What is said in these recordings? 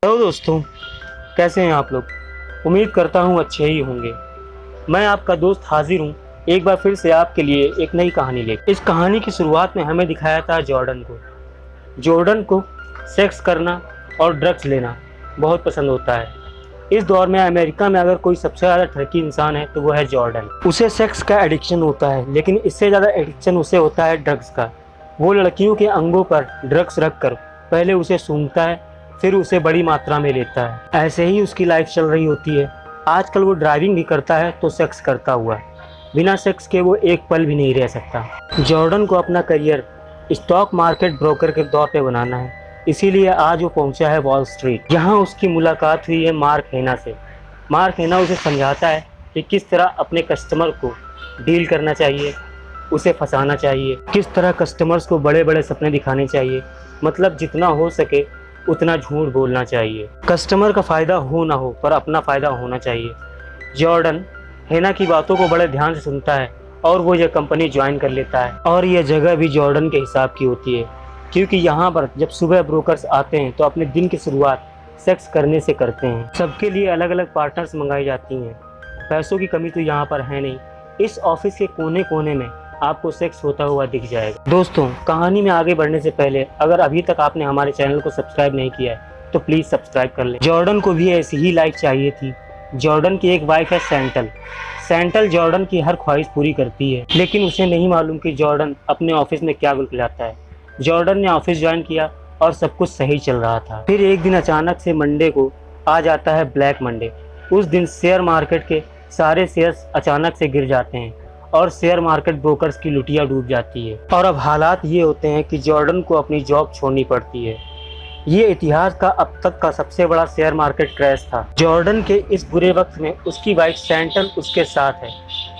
Hello दोस्तों, कैसे हैं आप लोग। उम्मीद करता हूँ अच्छे ही होंगे। मैं आपका दोस्त हाजिर हूँ एक बार फिर से आपके लिए एक नई कहानी लेकर। इस कहानी की शुरुआत में हमें दिखाया था जॉर्डन को सेक्स करना और ड्रग्स लेना बहुत पसंद होता है। इस दौर में अमेरिका में अगर कोई सबसे ज़्यादा ठरकी इंसान है तो वो है जॉर्डन। उसे सेक्स का एडिक्शन होता है, लेकिन इससे ज़्यादा एडिक्शन उसे होता है ड्रग्स का। वो लड़कियों के अंगों पर ड्रग्स रख कर पहले उसे सूंघता है, फिर उसे बड़ी मात्रा में लेता है। ऐसे ही उसकी लाइफ चल रही होती है। आजकल वो ड्राइविंग भी करता है तो सेक्स करता हुआ। बिना सेक्स के वो एक पल भी नहीं रह सकता। जॉर्डन को अपना करियर स्टॉक मार्केट ब्रोकर के तौर पे बनाना है, इसीलिए आज वो पहुंचा है वॉल स्ट्रीट। यहाँ उसकी मुलाकात हुई है मार्क हेना से। मार्क हेना उसे समझाता है कि किस तरह अपने कस्टमर को डील करना चाहिए, उसे फंसाना चाहिए, किस तरह कस्टमर्स को बड़े बड़े सपने दिखाने चाहिए, मतलब जितना हो सके उतना झूठ बोलना चाहिए। कस्टमर का फ़ायदा हो ना हो पर अपना फ़ायदा होना चाहिए। जॉर्डन हेना की बातों को बड़े ध्यान से सुनता है और वो यह कंपनी ज्वाइन कर लेता है। और यह जगह भी जॉर्डन के हिसाब की होती है, क्योंकि यहाँ पर जब सुबह ब्रोकर्स आते हैं तो अपने दिन की शुरुआत सेक्स करने से करते हैं। सबके लिए अलग अलग पार्टनर्स मंगाई जाती हैं। पैसों की कमी तो यहाँ पर है नहीं। इस ऑफिस के कोने कोने में आपको सेक्स होता हुआ दिख जाएगा। दोस्तों, कहानी में आगे बढ़ने से पहले अगर अभी तक आपने हमारे चैनल को सब्सक्राइब नहीं किया है तो प्लीज़ सब्सक्राइब कर लें। जॉर्डन को भी ऐसी ही लाइफ चाहिए थी। जॉर्डन की एक वाइफ है सैंटल जॉर्डन की हर ख्वाहिश पूरी करती है, लेकिन उसे नहीं मालूम कि जॉर्डन अपने ऑफिस में क्या गुलगुलाता है। जॉर्डन ने ऑफिस ज्वाइन किया और सब कुछ सही चल रहा था। फिर एक दिन अचानक से मंडे को आ जाता है ब्लैक मंडे। उस दिन शेयर मार्केट के सारे शेयर्स अचानक से गिर जाते हैं और शेयर मार्केट ब्रोकर्स की लुटिया डूब जाती है। और अब हालात ये होते हैं कि जॉर्डन को अपनी जॉब छोड़नी पड़ती है। ये इतिहास का अब तक का सबसे बड़ा शेयर मार्केट क्रैश था। जॉर्डन के इस बुरे वक्त में उसकी वाइफ सैंटल उसके साथ है।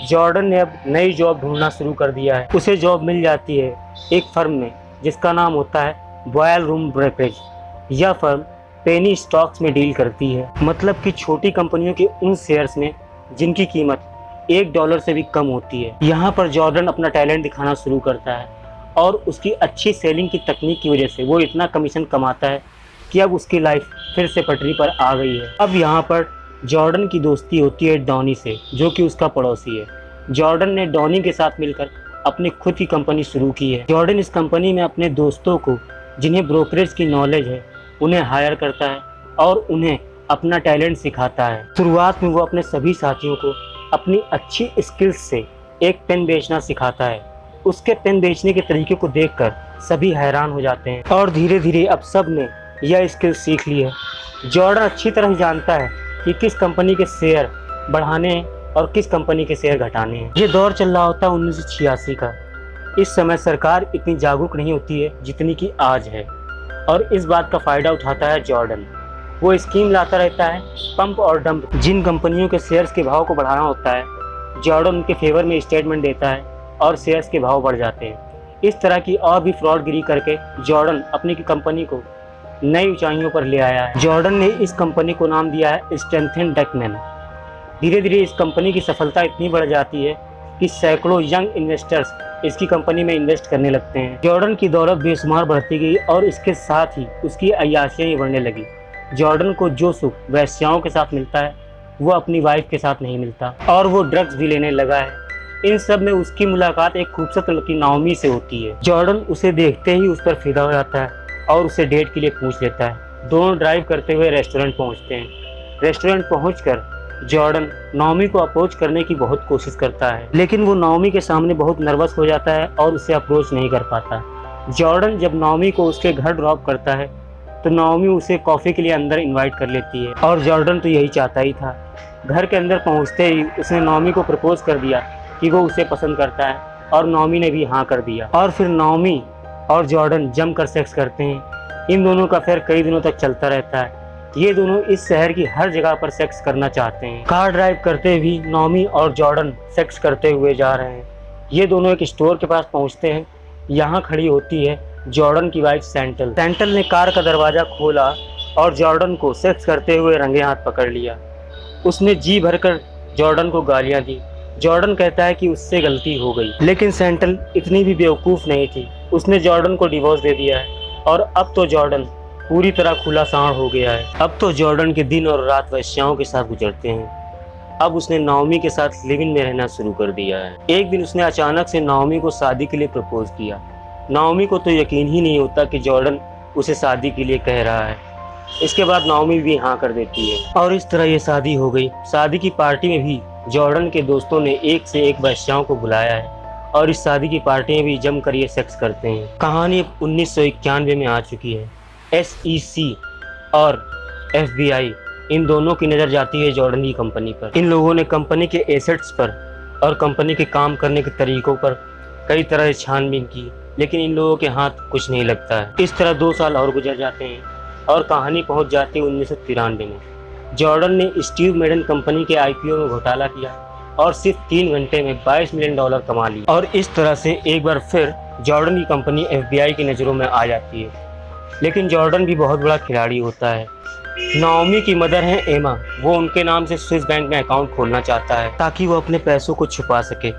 जॉर्डन ने अब नई जॉब ढूंढना शुरू कर दिया है। उसे जॉब मिल जाती है एक फर्म में जिसका नाम होता है बॉयल रूम ब्रोकरेज। यह फर्म पेनी स्टॉक्स में डील करती है, मतलब कि छोटी कंपनियों के उन शेयर्स में जिनकी कीमत $1 से भी कम होती है। यहाँ पर जॉर्डन अपना टैलेंट दिखाना शुरू करता है और उसकी अच्छी सेलिंग की तकनीक की वजह से वो इतना कमीशन कमाता है कि अब उसकी लाइफ फिर से पटरी पर आ गई है। अब यहाँ पर जॉर्डन की दोस्ती होती है डॉनी से, जो कि उसका पड़ोसी है। जॉर्डन ने डॉनी के साथ मिलकर अपनी खुद की कंपनी शुरू की है। जॉर्डन इस कंपनी में अपने दोस्तों को, जिन्हें ब्रोकरेज की नॉलेज है, उन्हें हायर करता है और उन्हें अपना टैलेंट सिखाता है। शुरुआत में वो अपने सभी साथियों को अपनी अच्छी स्किल्स से एक पेन बेचना सिखाता है। उसके पेन बेचने के तरीके को देखकर सभी हैरान हो जाते हैं और धीरे धीरे अब सब ने यह स्किल सीख ली है। जॉर्डन अच्छी तरह जानता है कि किस कंपनी के शेयर बढ़ाने हैं और किस कंपनी के शेयर घटाने हैं। ये दौर चल रहा होता है 1986 का। इस समय सरकार इतनी जागरूक नहीं होती है जितनी कि आज है, और इस बात का फ़ायदा उठाता है जॉर्डन। वो स्कीम लाता रहता है पंप और डंप। जिन कंपनियों के शेयर्स के भाव को बढ़ाना होता है, जॉर्डन उनके फेवर में स्टेटमेंट देता है और शेयर्स के भाव बढ़ जाते हैं। इस तरह की और भी फ्रॉडगिरी करके जॉर्डन अपनी कंपनी को नई ऊंचाइयों पर ले आया है। जॉर्डन ने इस कंपनी को नाम दिया है स्ट्रेंथन डकमैन। धीरे धीरे इस कंपनी की सफलता इतनी बढ़ जाती है कि सैकड़ों यंग इन्वेस्टर्स इसकी कंपनी में इन्वेस्ट करने लगते हैं। जॉर्डन की दौलत बेशुमार बढ़ती गई और इसके साथ ही उसकी अय्याशियाँ बढ़ने लगी। जॉर्डन को जो सुख वेश्याओं के साथ मिलता है वो अपनी वाइफ के साथ नहीं मिलता, और वो ड्रग्स भी लेने लगा है। इन सब में उसकी मुलाकात एक खूबसूरत लड़की नाओमी से होती है। जॉर्डन उसे देखते ही उस पर फिदा हो जाता है और उसे डेट के लिए पूछ लेता है। दोनों ड्राइव करते हुए रेस्टोरेंट पहुंचते हैं। रेस्टोरेंट पहुंचकर जॉर्डन नाओमी को अप्रोच करने की बहुत कोशिश करता है, लेकिन वो नाओमी के सामने बहुत नर्वस हो जाता है और उसे अप्रोच नहीं कर पाता। जॉर्डन जब नाओमी को उसके घर ड्रॉप करता है तो नाओमी उसे कॉफ़ी के लिए अंदर इनवाइट कर लेती है, और जॉर्डन तो यही चाहता ही था। घर के अंदर पहुंचते ही उसने नाओमी को प्रपोज कर दिया कि वो उसे पसंद करता है, और नाओमी ने भी हाँ कर दिया। और फिर नाओमी और जॉर्डन जमकर सेक्स करते हैं। इन दोनों का फिर कई दिनों तक चलता रहता है। ये दोनों इस शहर की हर जगह पर सेक्स करना चाहते हैं। कार ड्राइव करते भी नाओमी और जॉर्डन सेक्स करते हुए जा रहे हैं। ये दोनों एक स्टोर के पास पहुंचते हैं। यहाँ खड़ी होती है जॉर्डन की वाइफ सैंटल ने कार का दरवाज़ा खोला और जॉर्डन को सेक्स करते हुए रंगे हाथ पकड़ लिया। उसने जी भरकर जॉर्डन को गालियाँ दी। जॉर्डन कहता है कि उससे गलती हो गई, लेकिन सैंटल इतनी भी बेवकूफ़ नहीं थी। उसने जॉर्डन को डिवोर्स दे दिया है और अब तो जॉर्डन पूरी तरह खुला सांड हो गया है। अब तो जॉर्डन के दिन और रात वेश्याओं के साथ गुजरते हैं। अब उसने नाओमी के साथ लिव इन में रहना शुरू कर दिया है। एक दिन उसने अचानक से नाओमी को शादी के लिए प्रपोज किया। नाओमी को तो यकीन ही नहीं होता कि जॉर्डन उसे शादी के लिए कह रहा है। इसके बाद नाओमी भी हाँ कर देती है और इस तरह ये शादी हो गई। शादी की पार्टी में भी जॉर्डन के दोस्तों ने एक से एक वेश्याओं को बुलाया है और इस शादी की पार्टी में भी जमकर ये सेक्स करते हैं। कहानी अब 1991 में आ चुकी है। SEC और FBI इन दोनों की नज़र जाती है जॉर्डन की कंपनी पर। इन लोगों ने कंपनी के एसेट्स पर और कंपनी के काम करने के तरीकों पर कई तरह से छानबीन की, लेकिन इन लोगों के हाथ कुछ नहीं लगता है। इस तरह 2 साल और गुजर जाते हैं और कहानी पहुंच जाती है 1993 में। जॉर्डन ने स्टीव मैडन कंपनी के IPO में घोटाला किया और सिर्फ 3 घंटे में $22 मिलियन कमा लिए और इस तरह से एक बार फिर जॉर्डन की कंपनी FBI की नज़रों में आ जाती है। लेकिन जॉर्डन भी बहुत बड़ा खिलाड़ी होता है। नाओमी की मदर है एमा, वो उनके नाम से स्विस बैंक में अकाउंट खोलना चाहता है ताकि वो अपने पैसों को छुपा सके।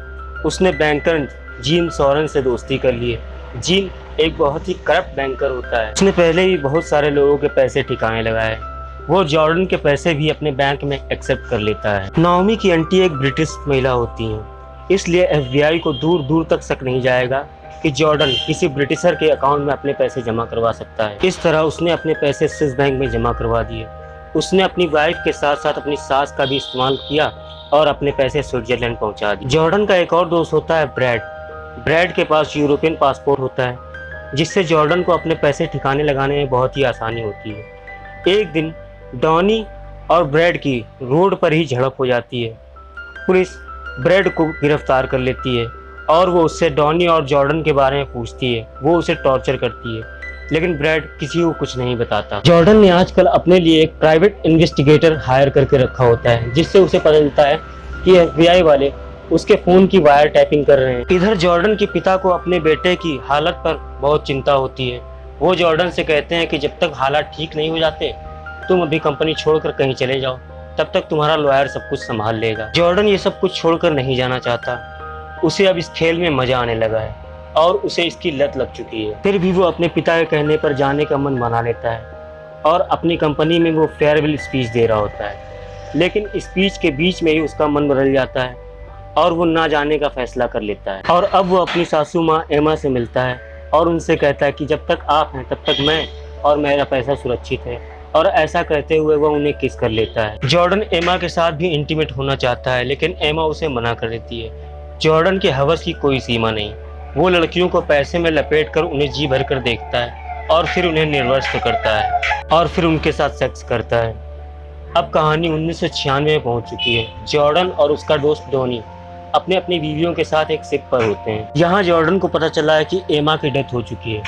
उसने बैंकर जीन सॉरन से दोस्ती कर ली है। जीन एक बहुत ही करप्ट बैंकर होता है। उसने पहले ही बहुत सारे लोगों के पैसे ठिकाने लगाए। वो जॉर्डन के पैसे भी अपने बैंक में एक्सेप्ट कर लेता है। नाओमी की आंटी एक ब्रिटिश महिला होती हैं, इसलिए FBI को दूर दूर तक शक नहीं जाएगा कि जॉर्डन किसी ब्रिटिशर के अकाउंट में अपने पैसे जमा करवा सकता है। इस तरह उसने अपने पैसे स्विस बैंक में जमा करवा दिए। उसने अपनी वाइफ के साथ साथ अपनी सास का भी इस्तेमाल किया और अपने पैसे स्विट्जरलैंड पहुंचा दिए। जॉर्डन का एक और दोस्त होता है ब्रैड। ब्रैड के पास यूरोपियन पासपोर्ट होता है, जिससे जॉर्डन को अपने पैसे ठिकाने लगाने में बहुत ही आसानी होती है। एक दिन डॉनी और ब्रैड की रोड पर ही झड़प हो जाती है। पुलिस ब्रैड को गिरफ्तार कर लेती है और वो उससे डॉनी और जॉर्डन के बारे में पूछती है। वो उसे टॉर्चर करती है, लेकिन ब्रैड किसी को कुछ नहीं बताता। जॉर्डन ने आजकल अपने लिए एक प्राइवेट इन्वेस्टिगेटर हायर करके रखा होता है, जिससे उसे पता चलता है कि FBI वाले उसके फ़ोन की वायर टैपिंग कर रहे हैं। इधर जॉर्डन के पिता को अपने बेटे की हालत पर बहुत चिंता होती है। वो जॉर्डन से कहते हैं कि जब तक हालात ठीक नहीं हो जाते तुम अभी कंपनी छोड़कर कहीं चले जाओ, तब तक तुम्हारा लॉयर सब कुछ संभाल लेगा। जॉर्डन ये सब कुछ छोड़कर नहीं जाना चाहता। उसे अब इस खेल में मजा आने लगा है और उसे इसकी लत लग चुकी है। फिर भी वो अपने पिता के कहने पर जाने का मन बना लेता है और अपनी कंपनी में वो फेयरवेल स्पीच दे रहा होता है। लेकिन स्पीच के बीच में ही उसका मन बदल जाता है और वो ना जाने का फैसला कर लेता है। और अब वो अपनी सासू माँ एमा से मिलता है और उनसे कहता है कि जब तक आप हैं तब तक मैं और मेरा पैसा सुरक्षित है, और ऐसा कहते हुए वो उन्हें किस कर लेता है। जॉर्डन एमा के साथ भी इंटीमेट होना चाहता है, लेकिन एमा उसे मना कर देती है। जॉर्डन के हवस की कोई सीमा नहीं। वो लड़कियों को पैसे में लपेट कर उन्हें जी भर कर देखता है और फिर उन्हें निर्वस्त्र करता है और फिर उनके साथ सेक्स करता है। अब कहानी 1996 में पहुंच चुकी है। जॉर्डन और उसका दोस्त डॉनी अपने अपनी बीवियों के साथ एक शिप पर होते हैं। यहाँ जॉर्डन को पता चला है कि एमा की डेथ हो चुकी है।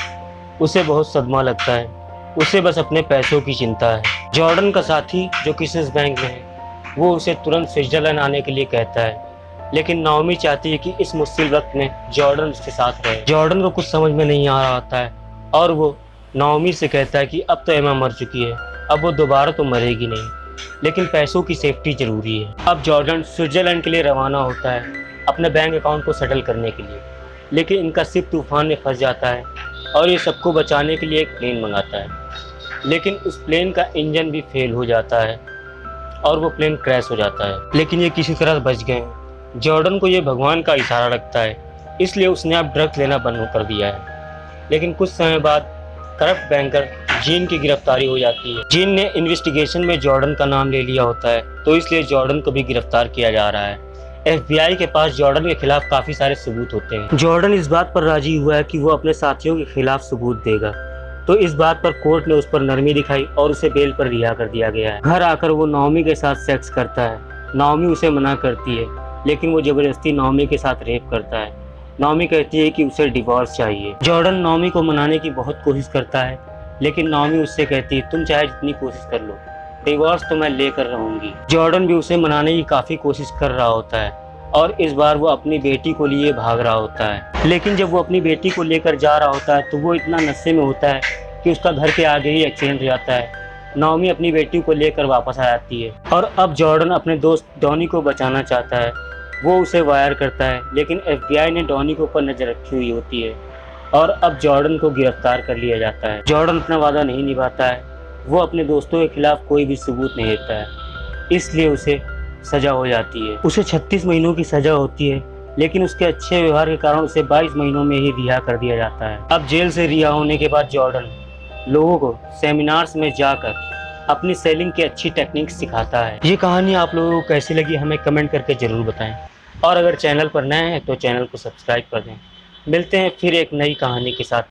उसे बहुत सदमा लगता है। उसे बस अपने पैसों की चिंता है। जॉर्डन का साथी जो कि स्विस बैंक में है, वो उसे तुरंत स्विट्जरलैंड आने के लिए कहता है, लेकिन नाओमी चाहती है कि इस मुश्किल वक्त में जॉर्डन उसके साथ रहे। जॉर्डन को कुछ समझ में नहीं आ रहा होता है और वो नाओमी से कहता है कि अब तो एमा मर चुकी है, अब वो दोबारा तो मरेगी नहीं, लेकिन पैसों की सेफ्टी जरूरी है। अब जॉर्डन स्विट्जरलैंड के लिए रवाना होता है अपने बैंक अकाउंट को सेटल करने के लिए, लेकिन इनका शिप तूफान में फंस जाता है और ये सबको बचाने के लिए एक प्लेन मंगाता है, लेकिन उस प्लेन का इंजन भी फेल हो जाता है और वो प्लेन क्रैश हो जाता है, लेकिन ये किसी तरह बच गए हैं। जॉर्डन को ये भगवान का इशारा लगता है, इसलिए उसने अब ड्रग्स लेना बंद कर दिया है। लेकिन कुछ समय बाद करप्ट बैंकर जीन की गिरफ्तारी हो जाती है। जीन ने इन्वेस्टिगेशन में जॉर्डन का नाम ले लिया होता है, तो इसलिए जॉर्डन को भी गिरफ्तार किया जा रहा है। FBI के पास जॉर्डन के खिलाफ काफी सारे सबूत होते हैं। जॉर्डन इस बात पर राजी हुआ है कि वो अपने साथियों के खिलाफ सबूत देगा, तो इस बात पर कोर्ट ने उस पर नरमी दिखाई और उसे बेल पर रिहा कर दिया गया है। घर आकर वो नाओमी के साथ सेक्स करता है। नाओमी उसे मना करती है, लेकिन वो जबरदस्ती नाओमी के साथ रेप करता है। नाओमी कहती है कि उसे डिवोर्स चाहिए। जॉर्डन नाओमी को मनाने की बहुत कोशिश करता है, लेकिन नाओमी उससे कहती है तुम चाहे जितनी कोशिश कर लो, डिवोर्स तो मैं लेकर रहूंगी। जॉर्डन भी उसे मनाने की काफी कोशिश कर रहा होता है और इस बार वो अपनी बेटी को लिए भाग रहा होता है, लेकिन जब वो अपनी बेटी को लेकर जा रहा होता है तो वो इतना नशे में होता है कि उसका घर के आगे ही एक्सीडेंट हो जाता है। नाओमी अपनी बेटी को लेकर वापस आ जाती है और अब जॉर्डन अपने दोस्त डॉनी को बचाना चाहता है। वो उसे वायर करता है, लेकिन FBI ने डॉनी के ऊपर नजर रखी हुई होती है। और अब जॉर्डन को गिरफ्तार कर लिया जाता है। जॉर्डन अपना वादा नहीं निभाता है, वो अपने दोस्तों के खिलाफ कोई भी सबूत नहीं देता है, इसलिए उसे सजा हो जाती है। उसे 36 महीनों की सजा होती है, लेकिन उसके अच्छे व्यवहार के कारण उसे 22 महीनों में ही रिहा कर दिया जाता है। अब जेल से रिहा होने के बाद जॉर्डन लोगों को सेमिनार्स में जाकर अपनी सेलिंग की अच्छी टेक्निक सिखाता है। ये कहानी आप लोगों को कैसी लगी हमें कमेंट करके ज़रूर बताएं, और अगर चैनल पर नए हैं तो चैनल को सब्सक्राइब कर दें। मिलते हैं फिर एक नई कहानी के साथ।